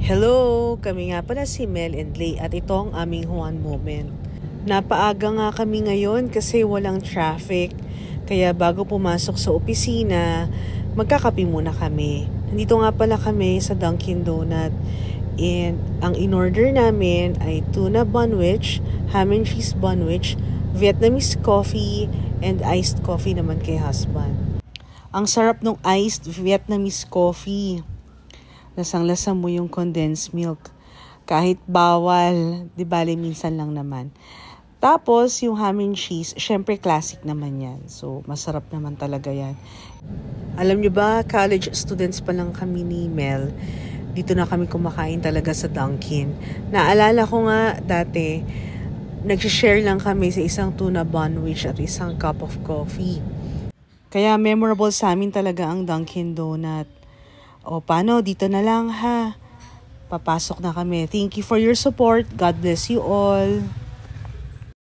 Hello! Kami nga pala si Mel and Lay at ito ang aming Juan moment. Napaaga nga kami ngayon kasi walang traffic. Kaya bago pumasok sa opisina, magkakape muna kami. Nandito nga pala kami sa Dunkin Donut. And ang in-order namin ay tuna bunwich, ham and cheese bunwich, Vietnamese coffee, and iced coffee naman kay husband. Ang sarap ng iced Vietnamese coffee. Lasang-lasa mo yung condensed milk. Kahit bawal, di bale minsan lang naman. Tapos, yung ham and cheese, syempre classic naman yan. So, masarap naman talaga yan. Alam nyo ba, college students pa lang kami ni Mel. Dito na kami kumakain talaga sa Dunkin. Naalala ko nga dati, nag-share lang kami sa isang tuna bunwich at isang cup of coffee. Kaya memorable sa amin talaga ang Dunkin Donut. O paano, dito na lang ha. Papasok na kami. Thank you for your support. God bless you all.